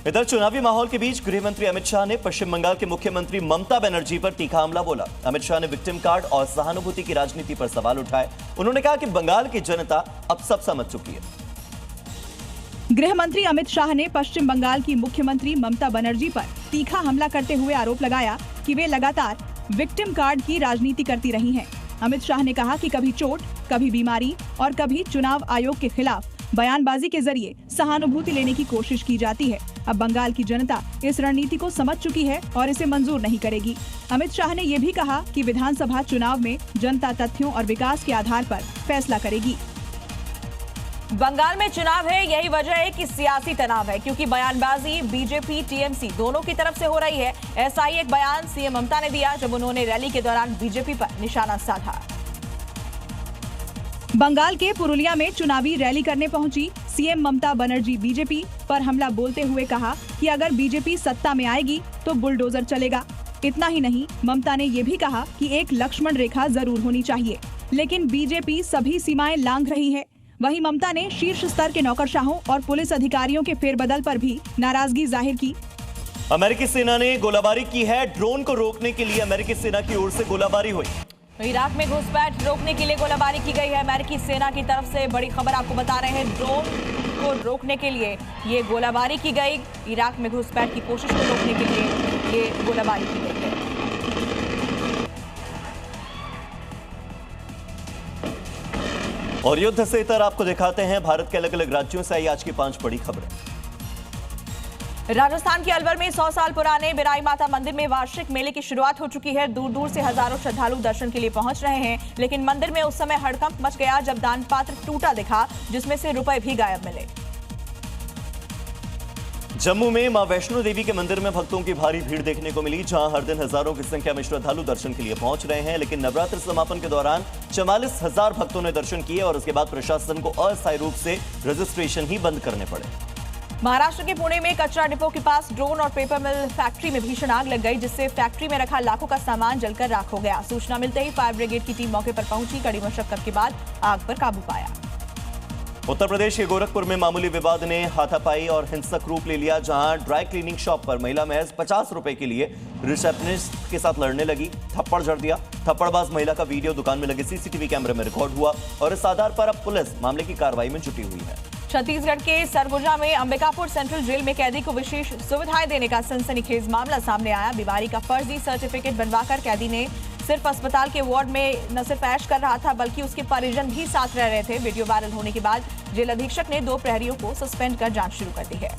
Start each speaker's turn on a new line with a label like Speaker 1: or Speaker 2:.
Speaker 1: इधर चुनावी माहौल के बीच गृह मंत्री अमित शाह ने पश्चिम बंगाल के मुख्यमंत्री ममता बनर्जी पर तीखा हमला बोला। अमित शाह ने विक्टिम कार्ड और सहानुभूति की राजनीति पर सवाल उठाए। उन्होंने कहा कि बंगाल की जनता अब सब समझ चुकी है।
Speaker 2: गृह मंत्री अमित शाह ने पश्चिम बंगाल की मुख्यमंत्री ममता बनर्जी पर तीखा हमला करते हुए आरोप लगाया कि वे लगातार विक्टिम कार्ड की राजनीति करती रही हैं। अमित शाह ने कहा कि कभी चोट, कभी बीमारी और कभी चुनाव आयोग के खिलाफ बयानबाजी के जरिए सहानुभूति लेने की कोशिश की जाती है। अब बंगाल की जनता इस रणनीति को समझ चुकी है और इसे मंजूर नहीं करेगी। अमित शाह ने ये भी कहा कि विधानसभा चुनाव में जनता तथ्यों और विकास के आधार पर फैसला करेगी।
Speaker 3: बंगाल में चुनाव है, यही वजह है कि सियासी तनाव है, क्योंकि बयानबाजी बीजेपी टीएमसी दोनों की तरफ से हो रही है। ऐसा ही एक बयान सीएम ममता ने दिया जब उन्होंने रैली के दौरान बीजेपी पर निशाना साधा।
Speaker 2: बंगाल के पुरुलिया में चुनावी रैली करने पहुंची सीएम ममता बनर्जी बीजेपी पर हमला बोलते हुए कहा कि अगर बीजेपी सत्ता में आएगी तो बुलडोजर चलेगा। इतना ही नहीं, ममता ने ये भी कहा कि एक लक्ष्मण रेखा जरूर होनी चाहिए, लेकिन बीजेपी सभी सीमाएं लांघ रही है। वहीं ममता ने शीर्ष स्तर के नौकरशाहों और पुलिस अधिकारियों के फेरबदल पर भी नाराजगी जाहिर की।
Speaker 1: अमेरिकी सेना ने गोलाबारी की है। ड्रोन को रोकने के लिए अमेरिकी सेना की ओर से गोलाबारी हुई।
Speaker 3: इराक में घुसपैठ रोकने के लिए गोलाबारी की गई है। अमेरिकी सेना की तरफ से बड़ी खबर आपको बता रहे हैं। ड्रोन को रोकने के लिए ये गोलाबारी की गई। इराक में घुसपैठ की कोशिश को रोकने के लिए ये गोलाबारी की गई है।
Speaker 1: और युद्ध से इतर आपको दिखाते हैं भारत के अलग अलग राज्यों से आई आज की 5 बड़ी खबरें।
Speaker 3: राजस्थान के अलवर में 100 साल पुराने बिराई माता मंदिर में वार्षिक मेले की शुरुआत हो चुकी है। दूर दूर से हजारों श्रद्धालु दर्शन के लिए पहुंच रहे हैं, लेकिन मंदिर में उस समय हड़कंप मच गया जब दान पात्र टूटा दिखा, जिसमें से रुपए भी गायब मिले।
Speaker 1: जम्मू में मां वैष्णो देवी के मंदिर में भक्तों की भारी भीड़ देखने को मिली, जहां हर दिन हजारों की संख्या में श्रद्धालु दर्शन के लिए पहुंच रहे हैं। लेकिन नवरात्र समापन के दौरान 44,000 भक्तों ने दर्शन किए और उसके बाद प्रशासन को अस्थायी रूप से रजिस्ट्रेशन ही बंद करने पड़े।
Speaker 3: महाराष्ट्र के पुणे में कचरा डिपो के पास ड्रोन और पेपर मिल फैक्ट्री में भीषण आग लग गई, जिससे फैक्ट्री में रखा लाखों का सामान जलकर राख हो गया। सूचना मिलते ही फायर ब्रिगेड की टीम मौके पर पहुंची, कड़ी मशक्कत के बाद आग पर काबू पाया।
Speaker 1: उत्तर प्रदेश के गोरखपुर में मामूली विवाद ने हाथापाई और हिंसक रूप ले लिया, जहां ड्राई क्लीनिंग शॉप पर महिला महज 50 रुपए के लिए रिसेप्शनिस्ट के साथ लड़ने लगी, थप्पड़ जड़ दिया। थप्पड़बाज महिला का वीडियो दुकान में लगे सीसीटीवी कैमरे में रिकॉर्ड हुआ और इस आधार पर अब पुलिस मामले की कार्रवाई में जुटी हुई है।
Speaker 3: छत्तीसगढ़ के सरगुजा में अंबिकापुर सेंट्रल जेल में कैदी को विशेष सुविधाएं देने का सनसनीखेज मामला सामने आया। बीमारी का फर्जी सर्टिफिकेट बनवाकर कैदी ने सिर्फ अस्पताल के वार्ड में न सिर्फ ऐश कर रहा था, बल्कि उसके परिजन भी साथ रह रहे थे। वीडियो वायरल होने के बाद जेल अधीक्षक ने 2 प्रहरियों को सस्पेंड कर जांच शुरू कर दी है।